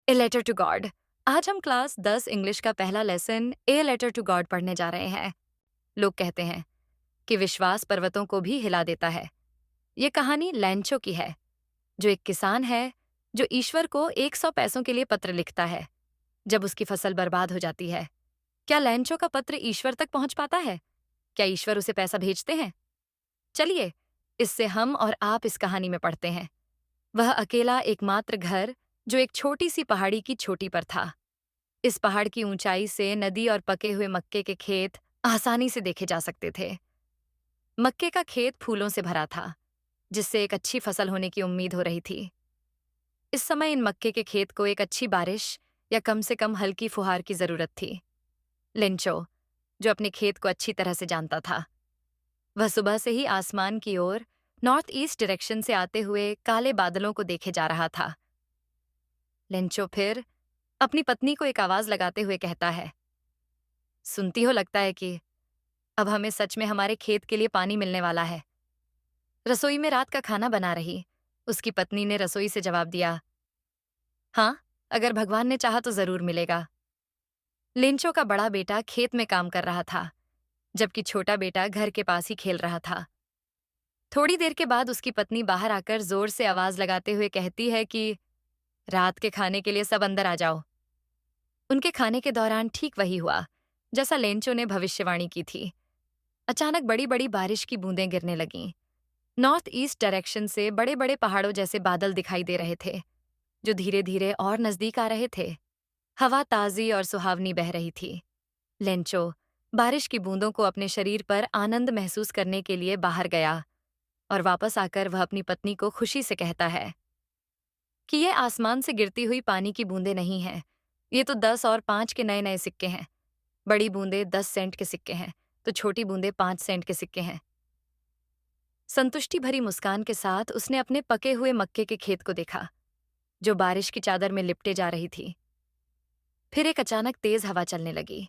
A letter to God. आज हम class 10 English का पहला lesson a letter to God पढ़ने जा रहे हैं। लोग कहते हैं कि विश्वास पर्वतों को भी हिला देता है। ये कहानी लैंचो की है, जो एक किसान है जो ईश्वर को 100 पैसों के लिए पत्र लिखता है जब उसकी फसल बर्बाद हो जाती है। क्या लैंचो का पत्र ईश्वर तक पहुंच पाता है? क्या ईश्वर उसे पैसा भेजते हैं? चलिए, इससे हम और आप इस कहानी में पढ़ते हैं। वह अकेला एकमात्र घर जो एक छोटी सी पहाड़ी की चोटी पर था। इस पहाड़ की ऊंचाई से नदी और पके हुए मक्के के खेत आसानी से देखे जा सकते थे। मक्के का खेत फूलों से भरा था, जिससे एक अच्छी फसल होने की उम्मीद हो रही थी। इस समय इन मक्के के खेत को एक अच्छी बारिश या कम से कम हल्की फुहार की जरूरत थी। लिंचो, जो अपने खेत को अच्छी तरह से जानता था, वह सुबह से ही आसमान की ओर नॉर्थ ईस्ट डायरेक्शन से आते हुए काले बादलों को देखे जा रहा था। लिंचो फिर अपनी पत्नी को एक आवाज लगाते हुए कहता है, सुनती हो, लगता है कि अब हमें सच में हमारे खेत के लिए पानी मिलने वाला है। रसोई में रात का खाना बना रही उसकी पत्नी ने रसोई से जवाब दिया, हाँ, अगर भगवान ने चाहा तो जरूर मिलेगा। लिंचो का बड़ा बेटा खेत में काम कर रहा था, जबकि छोटा बेटा घर के पास ही खेल रहा था। थोड़ी देर के बाद उसकी पत्नी बाहर आकर जोर से आवाज लगाते हुए कहती है कि रात के खाने के लिए सब अंदर आ जाओ। उनके खाने के दौरान ठीक वही हुआ जैसा लेंचो ने भविष्यवाणी की थी। अचानक बड़ी बड़ी बारिश की बूंदें गिरने लगीं। नॉर्थ ईस्ट डायरेक्शन से बड़े बड़े पहाड़ों जैसे बादल दिखाई दे रहे थे, जो धीरे धीरे और नजदीक आ रहे थे। हवा ताजी और सुहावनी बह रही थी। लेंचो बारिश की बूंदों को अपने शरीर पर आनंद महसूस करने के लिए बाहर गया और वापस आकर वह अपनी पत्नी को खुशी से कहता है कि ये आसमान से गिरती हुई पानी की बूंदें नहीं हैं। ये तो 10 और 5 के नए नए सिक्के हैं। बड़ी बूंदें 10 सेंट के सिक्के हैं, तो छोटी बूंदें 5 सेंट के सिक्के हैं। संतुष्टि भरी मुस्कान के साथ उसने अपने पके हुए मक्के के खेत को देखा, जो बारिश की चादर में लिपटे जा रही थी। फिर एक अचानक तेज हवा चलने लगी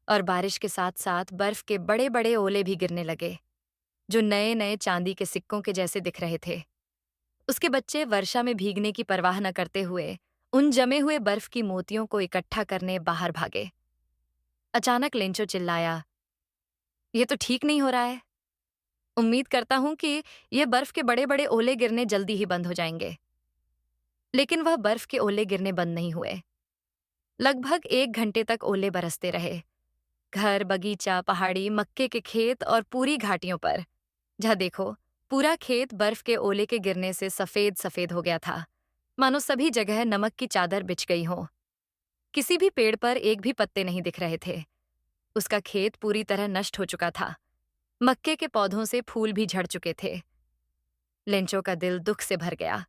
और बारिश के साथ साथ बर्फ के बड़े बड़े ओले भी गिरने लगे, जो नए नए चांदी के सिक्कों के जैसे दिख रहे थे। उसके बच्चे वर्षा में भीगने की परवाह न करते हुए उन जमे हुए बर्फ की मोतियों को इकट्ठा करने बाहर भागे। अचानक लेंचो चिल्लाया, ये तो ठीक नहीं हो रहा है। उम्मीद करता हूं कि ये बर्फ के बड़े बड़े ओले गिरने जल्दी ही बंद हो जाएंगे। लेकिन वह बर्फ के ओले गिरने बंद नहीं हुए। लगभग 1 घंटे तक ओले बरसते रहे। घर, बगीचा, पहाड़ी, मक्के के खेत और पूरी घाटियों पर, जहाँ देखो, पूरा खेत बर्फ के ओले के गिरने से सफेद सफेद हो गया था, मानो सभी जगह नमक की चादर बिछ गई हो। किसी भी पेड़ पर एक भी पत्ते नहीं दिख रहे थे। उसका खेत पूरी तरह नष्ट हो चुका था। मक्के के पौधों से फूल भी झड़ चुके थे। लेंचो का दिल दुख से भर गया।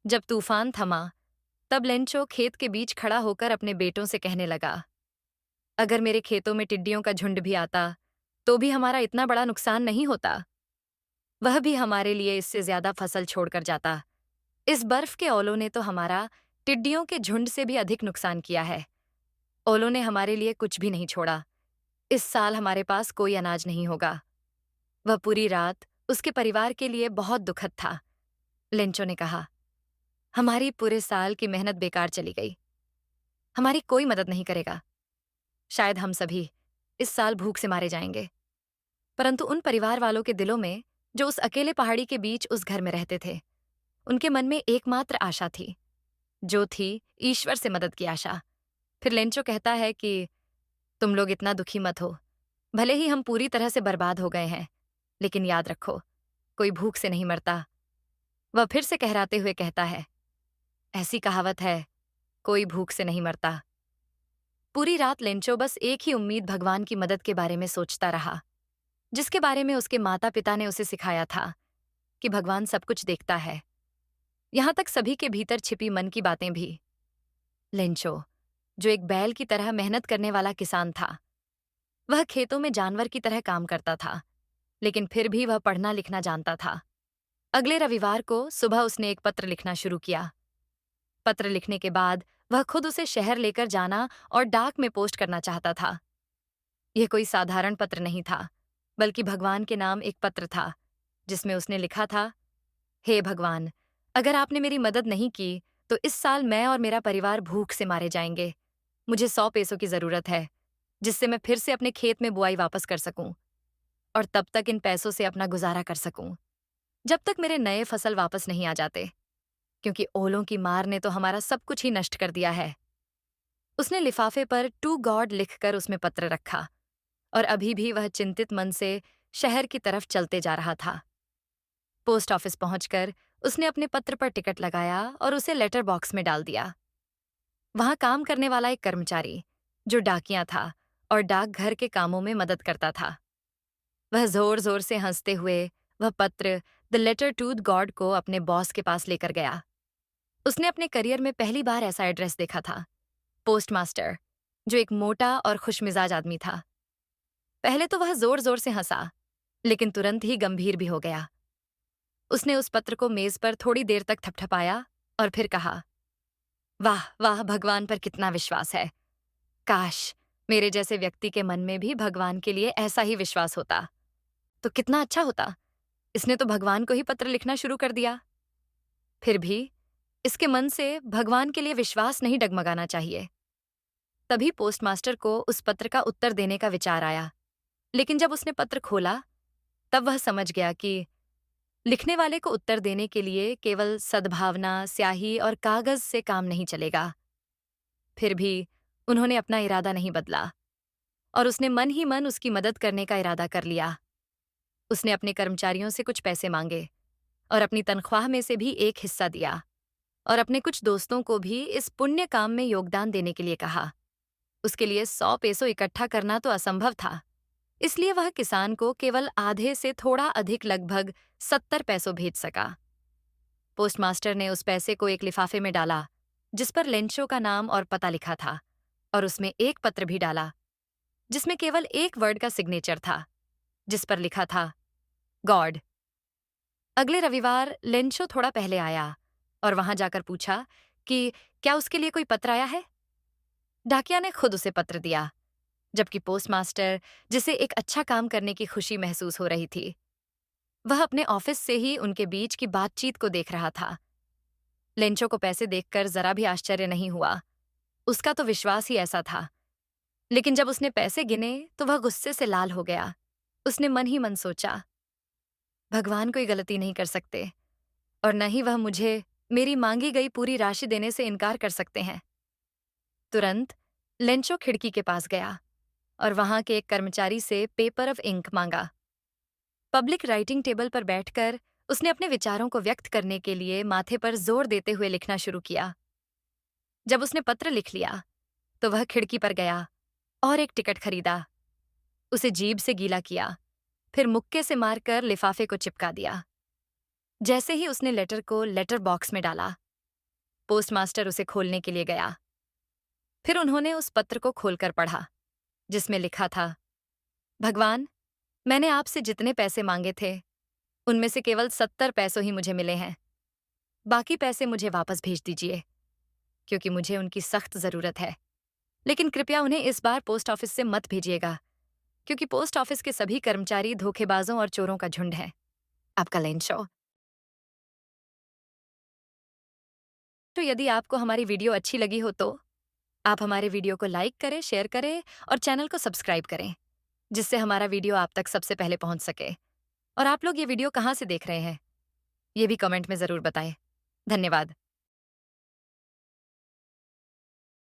जब तूफान थमा, तब लेंचो खेत के बीच खड़ा होकर अपने बेटों से कहने लगा, अगर मेरे खेतों में टिड्डियों का झुंड भी आता, तो भी हमारा इतना बड़ा नुकसान नहीं होता। वह भी हमारे लिए इससे ज्यादा फसल छोड़कर जाता। इस बर्फ के ओलों ने तो हमारा टिड्डियों के झुंड से भी अधिक नुकसान किया है। ओलों ने हमारे लिए कुछ भी नहीं छोड़ा। इस साल हमारे पास कोई अनाज नहीं होगा। वह पूरी रात उसके परिवार के लिए बहुत दुखद था। लेंचो ने कहा, हमारी पूरे साल की मेहनत बेकार चली गई। हमारी कोई मदद नहीं करेगा। शायद हम सभी इस साल भूख से मारे जाएंगे। परंतु उन परिवार वालों के दिलों में, जो उस अकेले पहाड़ी के बीच उस घर में रहते थे, उनके मन में एकमात्र आशा थी, जो थी ईश्वर से मदद की आशा। फिर लेंचो कहता है कि तुम लोग इतना दुखी मत हो। भले ही हम पूरी तरह से बर्बाद हो गए हैं, लेकिन याद रखो, कोई भूख से नहीं मरता। वह फिर से कहराते हुए कहता है, ऐसी कहावत है, कोई भूख से नहीं मरता। पूरी रात लेंचो बस एक ही उम्मीद भगवान की मदद के बारे में सोचता रहा, जिसके बारे में उसके माता पिता ने उसे सिखाया था कि भगवान सब कुछ देखता है, यहां तक सभी के भीतर छिपी मन की बातें भी। लेंचो, जो एक बैल की तरह मेहनत करने वाला किसान था, वह खेतों में जानवर की तरह काम करता था, लेकिन फिर भी वह पढ़ना लिखना जानता था। अगले रविवार को सुबह उसने एक पत्र लिखना शुरू किया। पत्र लिखने के बाद वह खुद उसे शहर लेकर जाना और डाक में पोस्ट करना चाहता था। यह कोई साधारण पत्र नहीं था, बल्कि भगवान के नाम एक पत्र था, जिसमें उसने लिखा था, हे भगवान, अगर आपने मेरी मदद नहीं की तो इस साल मैं और मेरा परिवार भूख से मारे जाएंगे। मुझे 100 पैसों की जरूरत है, जिससे मैं फिर से अपने खेत में बुआई वापस कर सकूं और तब तक इन पैसों से अपना गुजारा कर सकूं, जब तक मेरे नए फसल वापस नहीं आ जाते, क्योंकि ओलों की मार ने तो हमारा सब कुछ ही नष्ट कर दिया है। उसने लिफाफे पर टू गॉड लिखकर उसमें पत्र रखा और अभी भी वह चिंतित मन से शहर की तरफ चलते जा रहा था। पोस्ट ऑफिस पहुंचकर उसने अपने पत्र पर टिकट लगाया और उसे लेटर बॉक्स में डाल दिया। वहां काम करने वाला एक कर्मचारी, जो डाकिया था और डाकघर के कामों में मदद करता था, वह जोर जोर से हंसते हुए वह पत्र द लेटर टू गॉड को अपने बॉस के पास लेकर गया। उसने अपने करियर में पहली बार ऐसा एड्रेस देखा था, पोस्टमास्टर, जो एक मोटा और खुशमिजाज आदमी था। पहले तो वह जोर जोर से हंसा, लेकिन तुरंत ही गंभीर भी हो गया। उसने उस पत्र को मेज पर थोड़ी देर तक थपथपाया और फिर कहा, वाह वाह, भगवान पर कितना विश्वास है। काश मेरे जैसे व्यक्ति के मन में भी भगवान के लिए ऐसा ही विश्वास होता, तो कितना अच्छा होता। इसने तो भगवान को ही पत्र लिखना शुरू कर दिया। फिर भी इसके मन से भगवान के लिए विश्वास नहीं डगमगाना चाहिए। तभी पोस्टमास्टर को उस पत्र का उत्तर देने का विचार आया, लेकिन जब उसने पत्र खोला, तब वह समझ गया कि लिखने वाले को उत्तर देने के लिए केवल सद्भावना, स्याही और कागज से काम नहीं चलेगा। फिर भी उन्होंने अपना इरादा नहीं बदला और उसने मन ही मन उसकी मदद करने का इरादा कर लिया। उसने अपने कर्मचारियों से कुछ पैसे मांगे और अपनी तनख्वाह में से भी एक हिस्सा दिया और अपने कुछ दोस्तों को भी इस पुण्य काम में योगदान देने के लिए कहा। उसके लिए 100 पैसों इकट्ठा करना तो असंभव था, इसलिए वह किसान को केवल आधे से थोड़ा अधिक, लगभग 70 पैसों भेज सका। पोस्टमास्टर ने उस पैसे को एक लिफाफे में डाला, जिस पर लेंचो का नाम और पता लिखा था, और उसमें एक पत्र भी डाला, जिसमें केवल एक वर्ड का सिग्नेचर था, जिस पर लिखा था, गॉड। अगले रविवार लेंचो थोड़ा पहले आया और वहां जाकर पूछा कि क्या उसके लिए कोई पत्र आया है। डाकिया ने खुद उसे पत्र दिया, जबकि पोस्टमास्टर, जिसे एक अच्छा काम करने की खुशी महसूस हो रही थी, वह अपने ऑफिस से ही उनके बीच की बातचीत को देख रहा था। लेंचो को पैसे देखकर जरा भी आश्चर्य नहीं हुआ, उसका तो विश्वास ही ऐसा था। लेकिन जब उसने पैसे गिने तो वह गुस्से से लाल हो गया। उसने मन ही मन सोचा, भगवान कोई गलती नहीं कर सकते और न ही वह मुझे मेरी मांगी गई पूरी राशि देने से इनकार कर सकते हैं। तुरंत लेंचो खिड़की के पास गया और वहां के एक कर्मचारी से पेपर ऑफ इंक मांगा। पब्लिक राइटिंग टेबल पर बैठकर उसने अपने विचारों को व्यक्त करने के लिए माथे पर जोर देते हुए लिखना शुरू किया। जब उसने पत्र लिख लिया तो वह खिड़की पर गया और एक टिकट खरीदा, उसे जीभ से गीला किया, फिर मुक्के से मारकर लिफाफे को चिपका दिया। जैसे ही उसने लेटर को लेटर बॉक्स में डाला, पोस्टमास्टर उसे खोलने के लिए गया। फिर उन्होंने उस पत्र को खोलकर पढ़ा, जिसमें लिखा था, भगवान, मैंने आपसे जितने पैसे मांगे थे, उनमें से केवल 70 पैसों ही मुझे मिले हैं। बाकी पैसे मुझे वापस भेज दीजिए, क्योंकि मुझे उनकी सख्त जरूरत है। लेकिन कृपया उन्हें इस बार पोस्ट ऑफिस से मत भेजिएगा, क्योंकि पोस्ट ऑफिस के सभी कर्मचारी धोखेबाजों और चोरों का झुंड है। आपका लेंचो। तो यदि आपको हमारी वीडियो अच्छी लगी हो तो आप हमारे वीडियो को लाइक करें, शेयर करें और चैनल को सब्सक्राइब करें, जिससे हमारा वीडियो आप तक सबसे पहले पहुंच सके। और आप लोग ये वीडियो कहाँ से देख रहे हैं, ये भी कमेंट में ज़रूर बताएं। धन्यवाद।